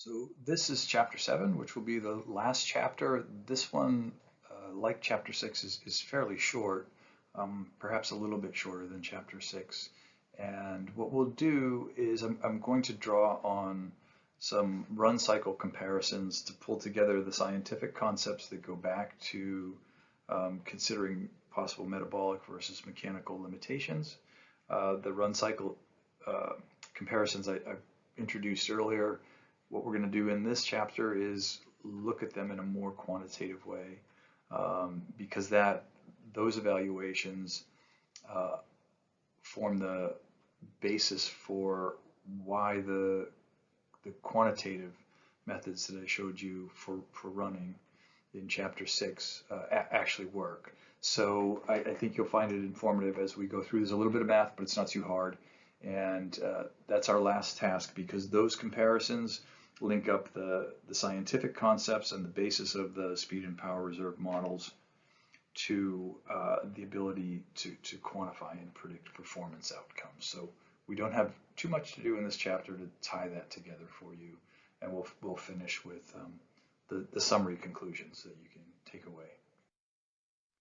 So this is chapter 7, which will be the last chapter. This one, like chapter 6, is fairly short, perhaps a little bit shorter than chapter 6. And what we'll do is I'm going to draw on some run cycle comparisons to pull together the scientific concepts that go back to considering possible metabolic versus mechanical limitations. The run cycle comparisons I introduced earlier. What we're going to do in this chapter is look at them in a more quantitative way, because those evaluations form the basis for why the quantitative methods that I showed you for running in chapter 6 actually work. So I think you'll find it informative as we go through. There's a little bit of math, but it's not too hard. And that's our last task, because those comparisons link up the scientific concepts and the basis of the speed and power reserve models to the ability to quantify and predict performance outcomes. So we don't have too much to do in this chapter to tie that together for you, and we'll finish with the summary conclusions that you can take away.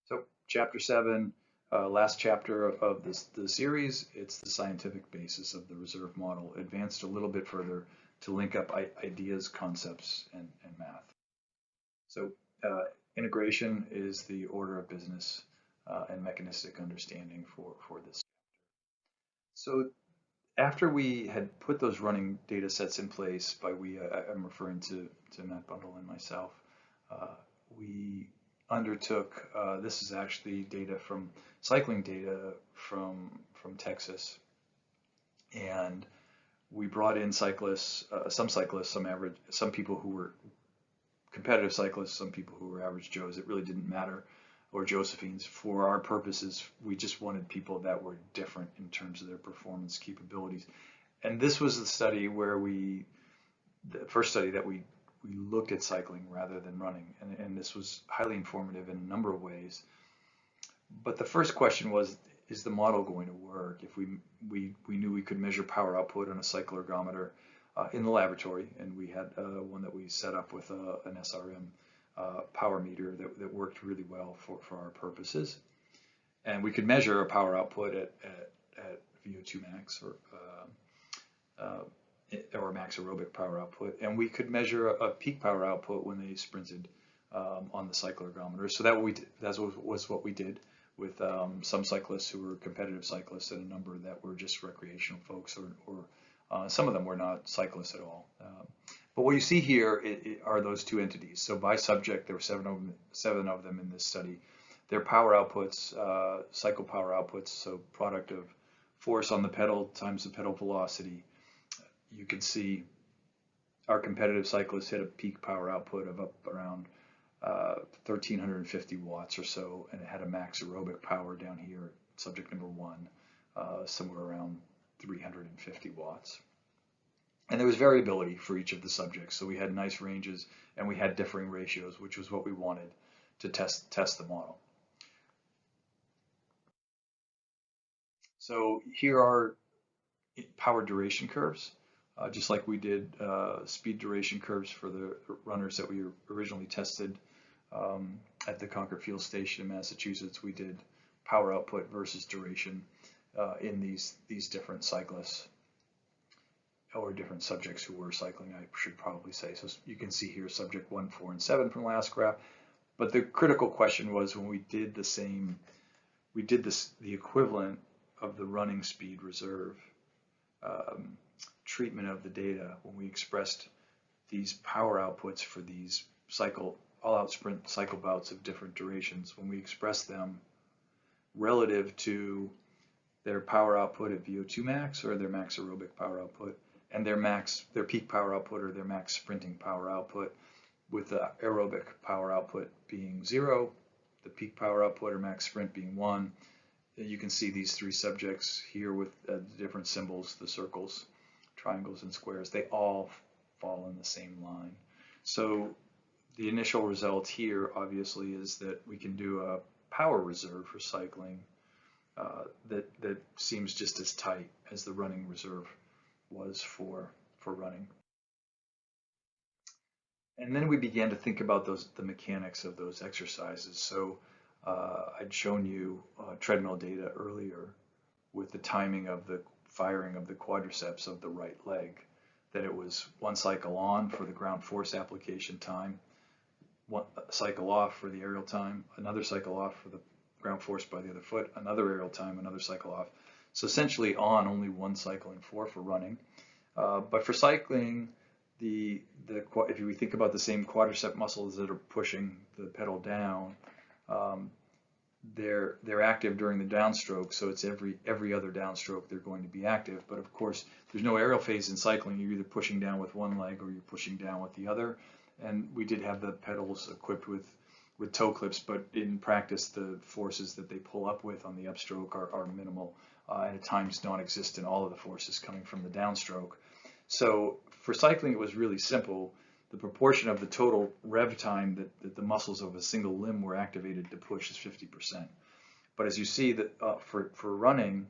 So chapter 7, last chapter of the series, it's the scientific basis of the reserve model, advanced a little bit further to link up ideas, concepts, and math. So integration is the order of business and mechanistic understanding for this. So after we had put those running data sets in place, by we, I'm referring to Matt Bundle and myself, we undertook, this is actually data from cycling data from Texas, and we brought in cyclists, some average, some people who were competitive cyclists, some people who were average Joes. It really didn't matter, or Josephines. For our purposes, we just wanted people that were different in terms of their performance capabilities. And this was the study where the first study that we looked at cycling rather than running. And this was highly informative in a number of ways. But the first question was, is the model going to work? If we knew we could measure power output on a cycle ergometer in the laboratory, and we had one that we set up with an SRM power meter that worked really well for our purposes. And we could measure a power output at VO2 max or max aerobic power output, and we could measure a peak power output when they sprinted on the cycle ergometer. So that was what we did with some cyclists who were competitive cyclists and a number that were just recreational folks, or some of them were not cyclists at all. But what you see here are those two entities. So by subject, there were seven of them in this study. Their power outputs, cycle power outputs, so product of force on the pedal times the pedal velocity. You can see our competitive cyclists hit a peak power output of up around 1,350 watts or so, and it had a max aerobic power down here, subject number 1, somewhere around 350 watts. And there was variability for each of the subjects, so we had nice ranges and we had differing ratios, which was what we wanted to test the model. So here are power duration curves, just like we did speed duration curves for the runners that we originally tested at the Concord Field Station in Massachusetts. We did power output versus duration in these different cyclists, or different subjects who were cycling, I should probably say. So you can see here subject 1, 4, and 7 from last graph. But the critical question was, when we did the equivalent of the running speed reserve treatment of the data, when we expressed these power outputs for these all-out sprint cycle bouts of different durations, when we expressed them relative to their power output at VO2 max or their max aerobic power output, and their peak power output or their max sprinting power output, with the aerobic power output being 0, the peak power output or max sprint being 1. You can see these three subjects here with different symbols, the circles, triangles, and squares. They all fall in the same line. So the initial result here, obviously, is that we can do a power reserve for cycling that seems just as tight as the running reserve was for running. And then we began to think about the mechanics of those exercises. So I'd shown you treadmill data earlier with the timing of the firing of the quadriceps of the right leg, that it was one cycle on for the ground force application time, one cycle off for the aerial time, another cycle off for the ground force by the other foot, another aerial time, another cycle off. So essentially on only one cycle in four for running. But for cycling, if we think about the same quadricep muscles that are pushing the pedal down, they're active during the downstroke, so it's every other downstroke they're going to be active. But of course, there's no aerial phase in cycling. You're either pushing down with one leg or you're pushing down with the other. And we did have the pedals equipped with toe clips, but in practice, the forces that they pull up with on the upstroke are minimal, and at times non-existent, all of the forces coming from the downstroke. So for cycling, it was really simple. The proportion of the total rev time that the muscles of a single limb were activated to push is 50%. But as you see, that for running,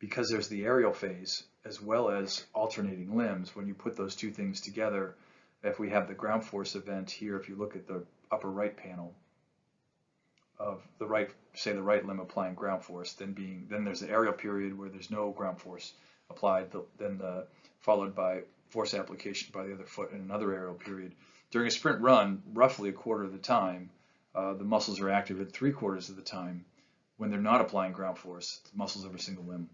because there's the aerial phase as well as alternating limbs, when you put those two things together, if we have the ground force event here, if you look at the upper right panel of the right, say the right limb applying ground force, then there's the aerial period where there's no ground force applied, followed by force application by the other foot in another aerial period. During a sprint run, roughly a quarter of the time, the muscles are active at 3/4 of the time. When they're not applying ground force, the muscles of a single limb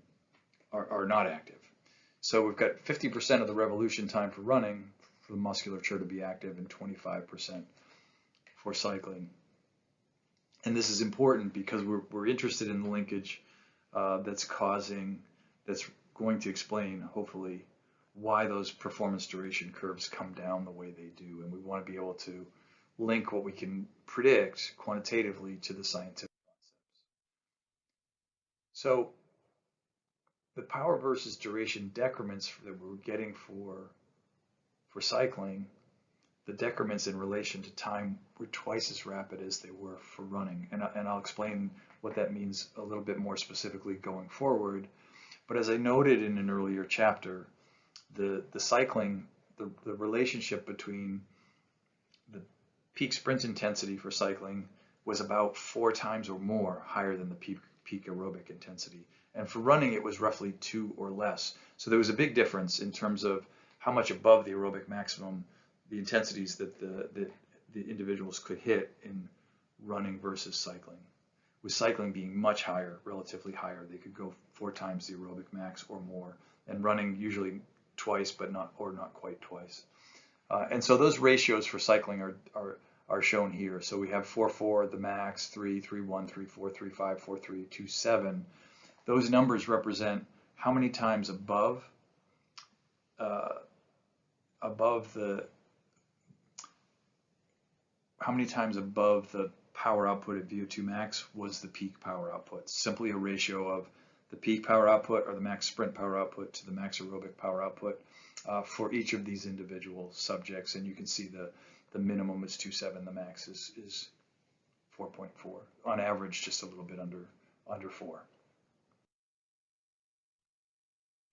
are not active. So we've got 50% of the revolution time for running for the musculature to be active and 25% for cycling. And this is important because we're interested in the linkage that's going to explain, hopefully, why those performance duration curves come down the way they do. And we want to be able to link what we can predict quantitatively to the scientific concepts. So the power versus duration decrements that we're getting for cycling, the decrements in relation to time were twice as rapid as they were for running. And I'll explain what that means a little bit more specifically going forward. But as I noted in an earlier chapter, the cycling, the relationship between the peak sprint intensity for cycling was about 4 times or more higher than the peak aerobic intensity. And for running, it was roughly 2 or less. So there was a big difference in terms of how much above the aerobic maximum the intensities that the individuals could hit in running versus cycling. With cycling being much higher, relatively higher, they could go 4 times the aerobic max or more, and running usually twice, but not quite twice. And so those ratios for cycling are shown here. So we have 4.4 the max, 3, 3.1, 3.4, 3.5, 4.3, 2.7. Those numbers represent how many times above the power output at VO2 max was the peak power output. Simply a ratio of the peak power output or the max sprint power output to the max aerobic power output for each of these individual subjects. And you can see the minimum is 2.7, the max is 4.4. On average, just a little bit under 4.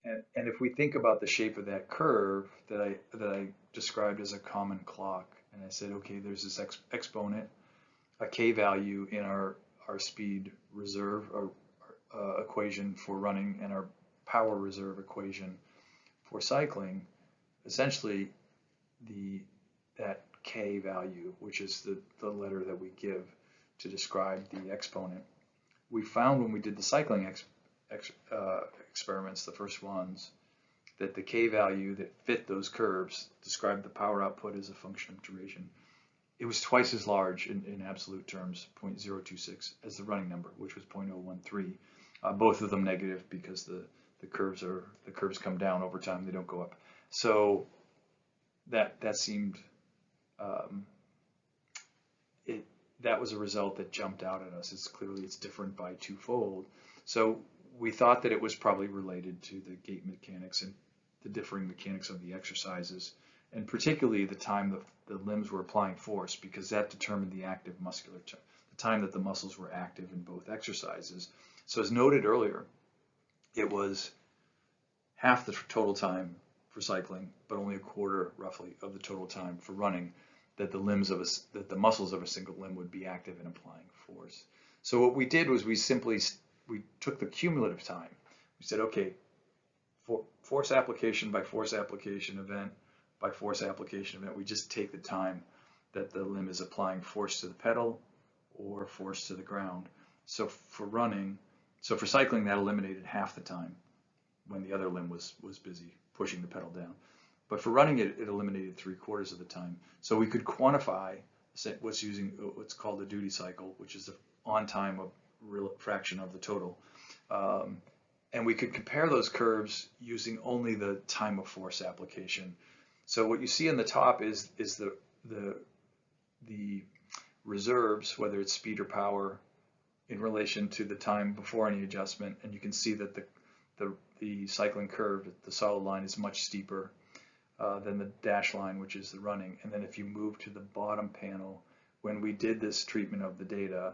And if we think about the shape of that curve that I described as a common clock, and I said, okay, there's this exponent, a K value in our speed reserve equation for running and our power reserve equation for cycling. Essentially, that K value, which is the letter that we give to describe the exponent, we found when we did the cycling experiments, the first ones, that the K value that fit those curves described the power output as a function of duration. It was twice as large in absolute terms, 0.026, as the running number, which was 0.013. Both of them negative because the curves come down over time; they don't go up. So that seemed that was a result that jumped out at us. It's different by 2-fold. So we thought that it was probably related to the gait mechanics and the differing mechanics of the exercises, and particularly the time the limbs were applying force, because that determined the active musculature, the time that the muscles were active in both exercises. So as noted earlier, it was half the total time for cycling, but only a quarter roughly of the total time for running. that the muscles of a single limb would be active in applying force. So what we did was we took the cumulative time. We said, okay, for force application by force application event by force application event, we just take the time that the limb is applying force to the pedal or force to the ground. So for cycling, that eliminated half the time when the other limb was busy pushing the pedal down. But for running it eliminated 3/4 of the time. So we could quantify what's called the duty cycle, which is the on time of fraction of the total. And we could compare those curves using only the time of force application. So what you see in the top is the reserves, whether it's speed or power, in relation to the time before any adjustment, and you can see that the cycling curve, the solid line, is much steeper than the dash line, which is the running. And then if you move to the bottom panel, when we did this treatment of the data,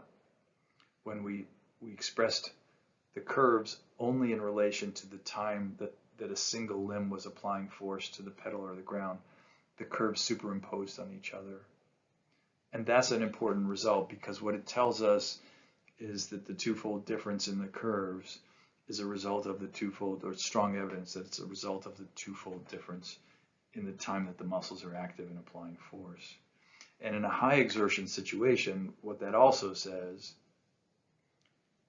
when we expressed the curves only in relation to the time that a single limb was applying force to the pedal or the ground, the curves superimposed on each other. And that's an important result, because what it tells us is that the twofold difference in the curves is a result of the twofold, or strong evidence that it's a result of the twofold difference in the time that the muscles are active in applying force. And in a high exertion situation, what that also says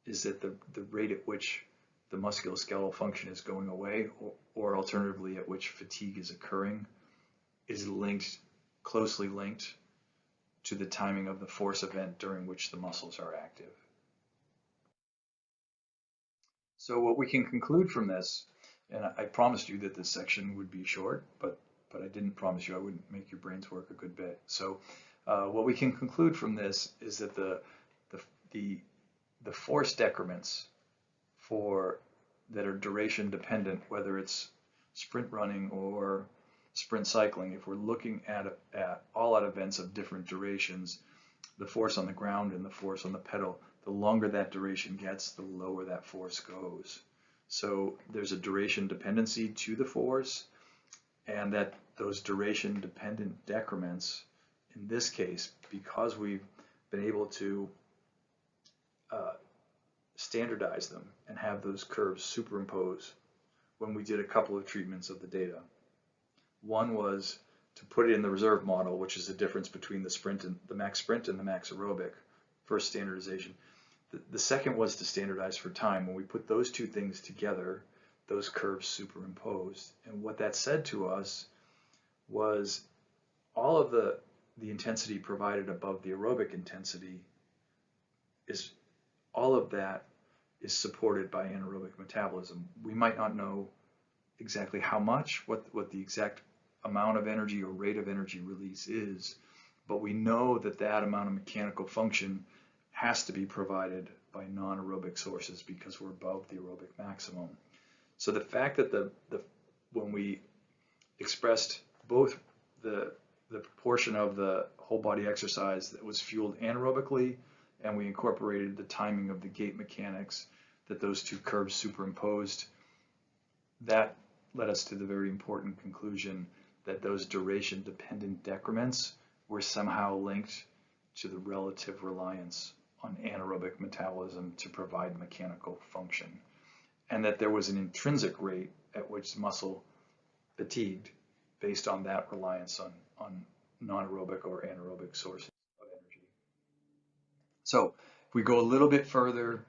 is that the rate at which the musculoskeletal function is going away, or alternatively at which fatigue is occurring, is closely linked to the timing of the force event during which the muscles are active. So what we can conclude from this, and I promised you that this section would be short, but I didn't promise you I wouldn't make your brains work a good bit. So what we can conclude from this is that the force decrements that are duration dependent, whether it's sprint running or sprint cycling, if we're looking at all out events of different durations, the force on the ground and the force on the pedal, the longer that duration gets, the lower that force goes. So there's a duration dependency to the force, and that those duration dependent decrements, in this case, because we've been able to standardize them and have those curves superimpose when we did a couple of treatments of the data. One was to put it in the reserve model, which is the difference between the max sprint and the max aerobic, first standardization. The second was to standardize for time. When we put those two things together, those curves superimposed. And what that said to us was all of the intensity provided above the aerobic intensity all of that is supported by anaerobic metabolism. We might not know exactly how much, what the exact amount of energy or rate of energy release is, but we know that amount of mechanical function has to be provided by non-aerobic sources because we're above the aerobic maximum. So the fact that when we expressed both the proportion of the whole body exercise that was fueled anaerobically, and we incorporated the timing of the gait mechanics, that those two curves superimposed, that led us to the very important conclusion that those duration dependent decrements were somehow linked to the relative reliance on anaerobic metabolism to provide mechanical function, and that there was an intrinsic rate at which muscle fatigued based on that reliance on non-aerobic or anaerobic sources of energy. So if we go a little bit further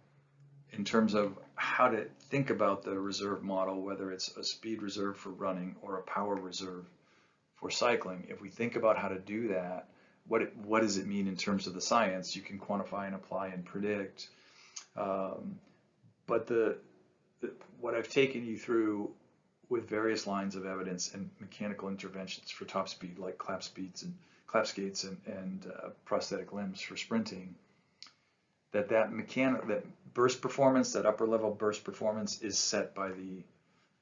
in terms of how to think about the reserve model, whether it's a speed reserve for running or a power reserve for cycling, if we think about how to do that, what does it mean in terms of the science? You can quantify and apply and predict. But what I've taken you through with various lines of evidence and mechanical interventions for top speed, like clap skates and prosthetic limbs for sprinting, that burst performance, that upper level burst performance, is set by the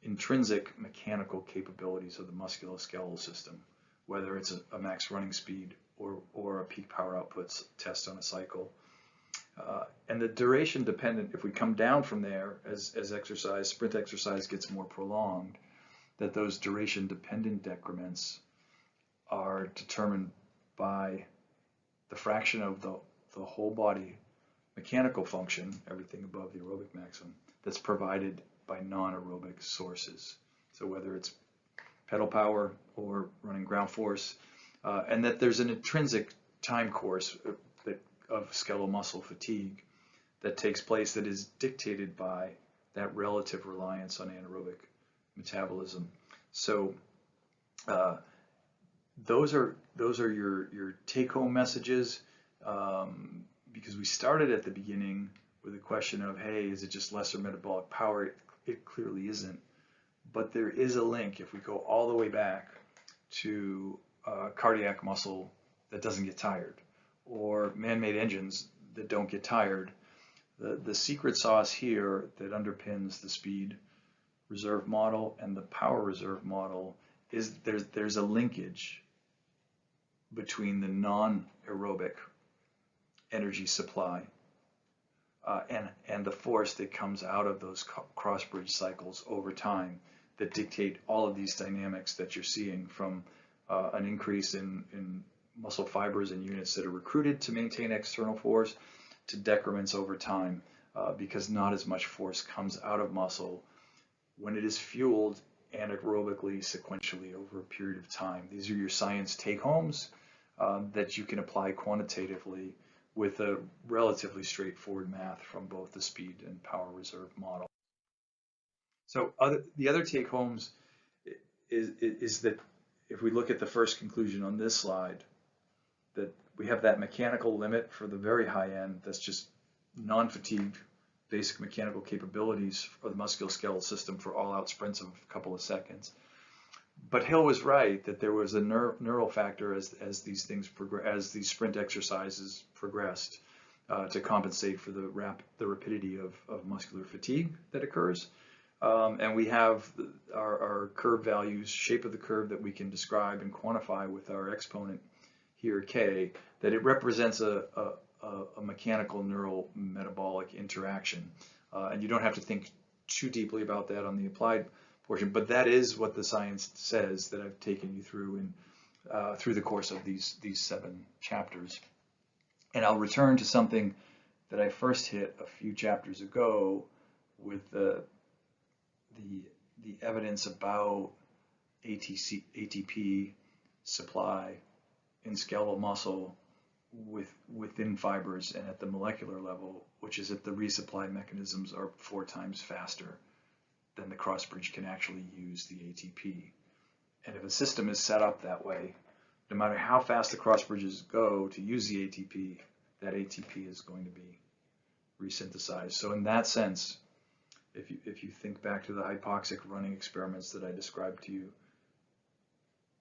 intrinsic mechanical capabilities of the musculoskeletal system, whether it's a max running speed or a peak power outputs test on a cycle. And the duration dependent, if we come down from there as sprint exercise gets more prolonged, that those duration dependent decrements are determined by the fraction of the whole body mechanical function, everything above the aerobic maximum, that's provided by non-aerobic sources. So whether it's pedal power or running ground force, and that there's an intrinsic time course of skeletal muscle fatigue that takes place that is dictated by that relative reliance on anaerobic metabolism. So those are your take-home messages, because we started at the beginning with the question of, hey, is it just lesser metabolic power? It clearly isn't, but there is a link if we go all the way back to cardiac muscle that doesn't get tired, or man-made engines that don't get tired. The secret sauce here that underpins the speed reserve model and the power reserve model is there's a linkage between the non-aerobic energy supply and the force that comes out of those cross-bridge cycles over time that dictate all of these dynamics that you're seeing, from an increase in muscle fibers and units that are recruited to maintain external force to decrements over time, because not as much force comes out of muscle when it is fueled anaerobically sequentially over a period of time. These are your science take-homes that you can apply quantitatively with a relatively straightforward math from both the speed and power reserve model. So the other take-homes is that if we look at the first conclusion on this slide, that we have that mechanical limit for the very high end that's just non-fatigued basic mechanical capabilities for the musculoskeletal system for all-out sprints of a couple of seconds. But Hill was right that there was a neural factor as these things as these sprint exercises progressed to compensate for the rapidity of muscular fatigue that occurs. And we have our curve values, shape of the curve that we can describe and quantify with our exponent here, K, that it represents a mechanical neural metabolic interaction. And you don't have to think too deeply about that on the applied portion, but that is what the science says that I've taken you through through the course of these 7 chapters. And I'll return to something that I first hit a few chapters ago with the evidence about ATP supply in skeletal muscle within fibers and at the molecular level, which is that the resupply mechanisms are 4 times faster than the cross-bridge can actually use the ATP. And if a system is set up that way, no matter how fast the cross-bridges go to use the ATP, that ATP is going to be resynthesized. So in that sense, if you think back to the hypoxic running experiments that I described to you,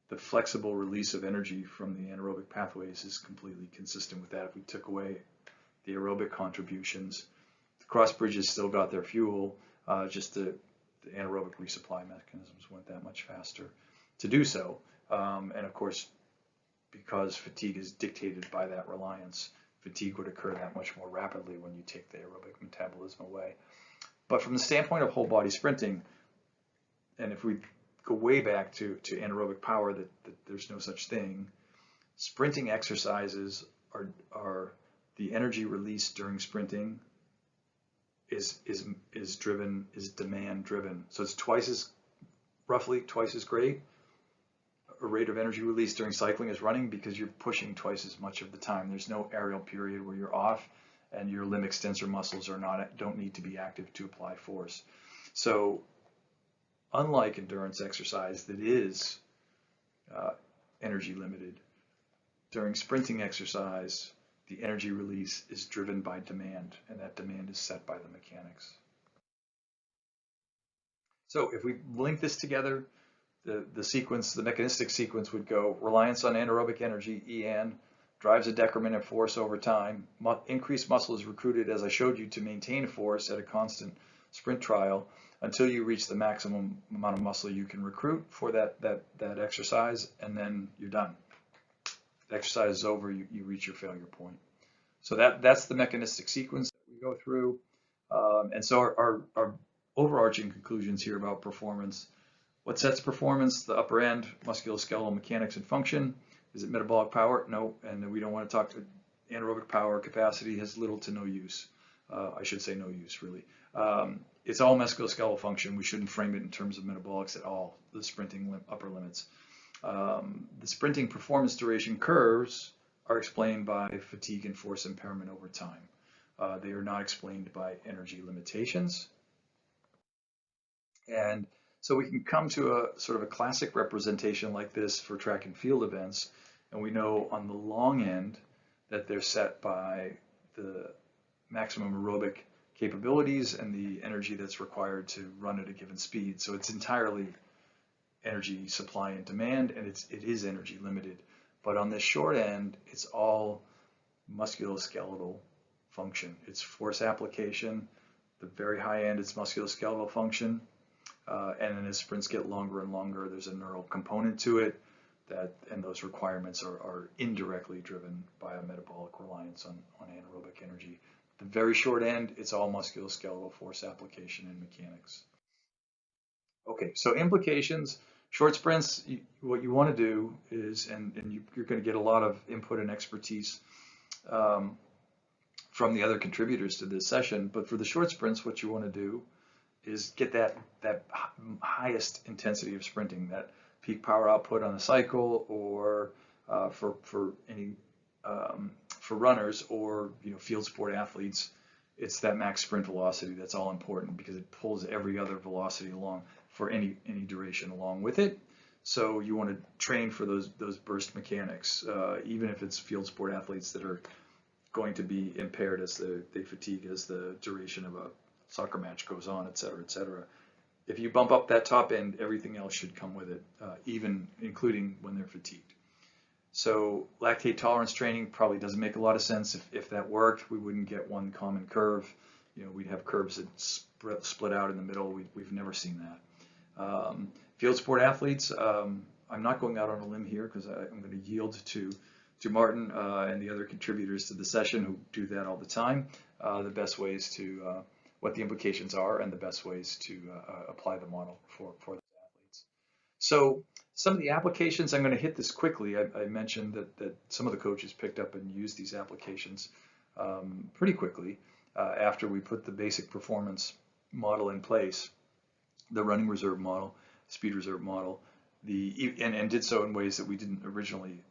the flexible release of energy from the anaerobic pathways is completely consistent with that. If we took away the aerobic contributions, the cross bridges still got their fuel, just the anaerobic resupply mechanisms went that much faster to do so. And of course, because fatigue is dictated by that reliance, fatigue would occur that much more rapidly when you take the aerobic metabolism away. But from the standpoint of whole body sprinting, and if we go way back to anaerobic power, that there's no such thing, sprinting exercises are the energy released during sprinting is demand driven. So it's roughly twice as great a rate of energy release during cycling as running, because you're pushing twice as much of the time. There's no aerial period where you're off, and your limb extensor muscles don't need to be active to apply force. So unlike endurance exercise that is energy limited, during sprinting exercise, the energy release is driven by demand, and that demand is set by the mechanics. So if we link this together, the sequence, the mechanistic sequence would go: reliance on anaerobic energy, EN, drives a decrement of force over time. Increased muscle is recruited, as I showed you, to maintain force at a constant sprint trial until you reach the maximum amount of muscle you can recruit for that exercise, and then you're done. The exercise is over, you reach your failure point. So that's the mechanistic sequence that we go through. And so our overarching conclusions here about performance: what sets performance? The upper end, musculoskeletal mechanics and function. Is it metabolic power? No, and we don't want to talk to anaerobic power. Capacity has little to no use. I should say no use, really. It's all musculoskeletal function. We shouldn't frame it in terms of metabolics at all, the sprinting upper limits. The sprinting performance duration curves are explained by fatigue and force impairment over time. They are not explained by energy limitations. And so we can come to a sort of a classic representation like this for track and field events, and we know on the long end that they're set by the maximum aerobic capabilities and the energy that's required to run at a given speed. So it's entirely energy supply and demand, and it is energy limited. But on the short end, it's all musculoskeletal function. It's force application. The very high end, it's musculoskeletal function. And then as sprints get longer and longer, there's a neural component to it and those requirements are indirectly driven by a metabolic reliance on anaerobic energy. The very short end, it's all musculoskeletal force application and mechanics. Okay, so implications, short sprints, what you want to do is, and you're going to get a lot of input and expertise from the other contributors to this session, but for the short sprints, what you want to do is get that highest intensity of sprinting, that peak power output on a cycle, or for runners or field sport athletes, it's that max sprint velocity that's all important because it pulls every other velocity along for any duration along with it. So you want to train for those burst mechanics, even if it's field sport athletes that are going to be impaired as they fatigue as the duration of a soccer match goes on, et cetera, et cetera. If you bump up that top end, everything else should come with it, even including when they're fatigued. So lactate tolerance training probably doesn't make a lot of sense. If that worked, we wouldn't get one common curve. We'd have curves that split out in the middle. We've never seen that. Field sport athletes, I'm not going out on a limb here because I'm going to yield to Martin and the other contributors to the session who do that all the time, the best ways to what the implications are and the best ways to apply the model for those athletes. So some of the applications, I'm going to hit this quickly. I mentioned that some of the coaches picked up and used these applications pretty quickly after we put the basic performance model in place, the running reserve model, speed reserve model, and did so in ways that we didn't originally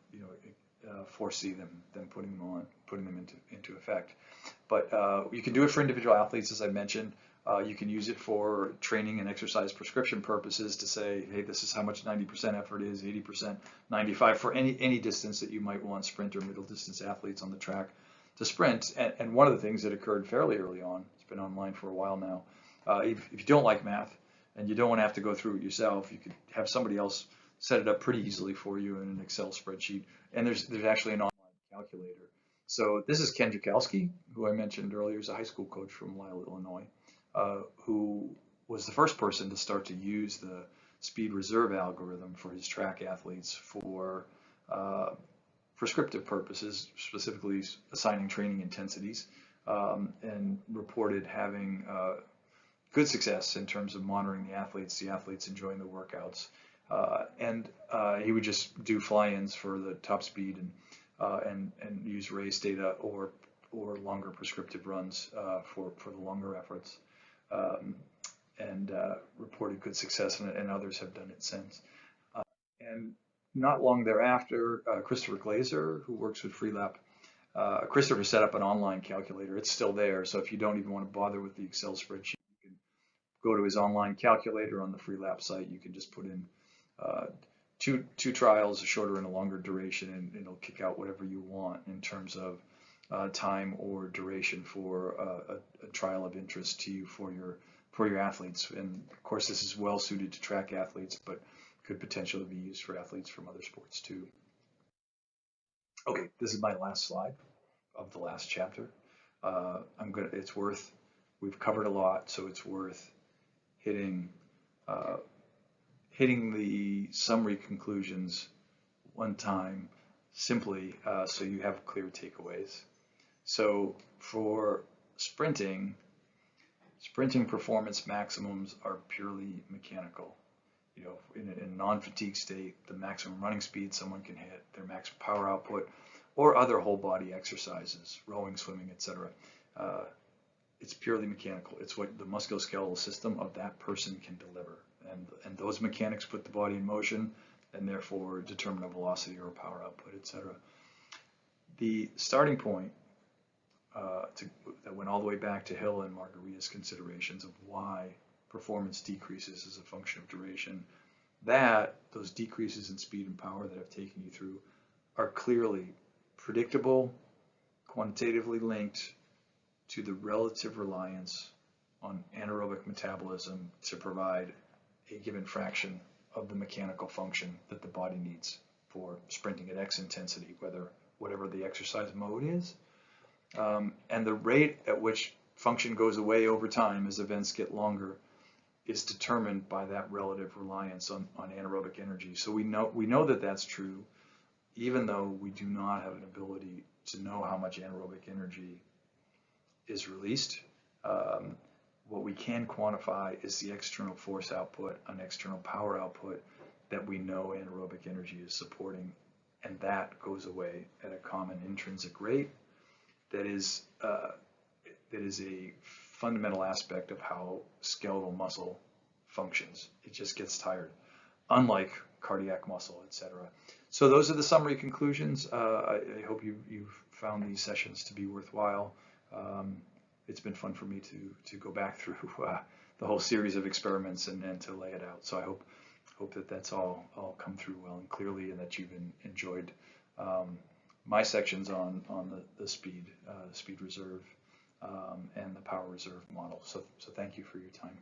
foresee them putting them into effect. But you can do it for individual athletes, as I mentioned. You can use it for training and exercise prescription purposes to say, hey, this is how much 90% effort is, 80%, 95% for any distance that you might want sprint or middle distance athletes on the track to sprint. And one of the things that occurred fairly early on, it's been online for a while now, if you don't like math and you don't want to have to go through it yourself, you could have somebody else set it up pretty easily for you in an Excel spreadsheet. And there's actually an online calculator. So this is Ken Jukowski, who I mentioned earlier, is a high school coach from Lisle, Illinois, who was the first person to start to use the speed reserve algorithm for his track athletes for prescriptive purposes, specifically assigning training intensities, and reported having good success in terms of monitoring the athletes enjoying the workouts. And he would just do fly-ins for the top speed and use race data or longer prescriptive runs for the longer efforts, and reported good success, and others have done it since. And not long thereafter, Christopher Glazer, who works with Freelap, Christopher set up an online calculator. It's still there, so if you don't even want to bother with the Excel spreadsheet, you can go to his online calculator on the Freelap site. You can just put in two trials, a shorter and a longer duration, and it'll kick out whatever you want in terms of time or duration for a trial of interest to you for your athletes. And of course, this is well suited to track athletes, but could potentially be used for athletes from other sports too. Okay, this is my last slide of the last chapter. We've covered a lot, so it's worth hitting the summary conclusions one time simply so you have clear takeaways. So for sprinting performance maximums are purely mechanical. in a non-fatigue state, the maximum running speed someone can hit, their maximum power output, or other whole body exercises, rowing, swimming, etc. It's purely mechanical. It's what the musculoskeletal system of that person can deliver. And those mechanics put the body in motion and therefore determine a velocity or a power output, etc. The starting point that went all the way back to Hill and Margarita's considerations of why performance decreases as a function of duration, those decreases in speed and power that I've taken you through are clearly predictable, quantitatively linked to the relative reliance on anaerobic metabolism to provide a given fraction of the mechanical function that the body needs for sprinting at X intensity, whatever the exercise mode is. And the rate at which function goes away over time as events get longer is determined by that relative reliance on anaerobic energy. So we know that that's true, even though we do not have an ability to know how much anaerobic energy is released. What we can quantify is the external force output, an external power output that we know anaerobic energy is supporting, and that goes away at a common intrinsic rate. That is a fundamental aspect of how skeletal muscle functions. It just gets tired, unlike cardiac muscle, etc. So those are the summary conclusions. I hope you've found these sessions to be worthwhile. It's been fun for me to go back through the whole series of experiments and to lay it out. So I hope that that's all come through well and clearly, and that you've enjoyed my sections on the speed reserve and the power reserve model. So thank you for your time.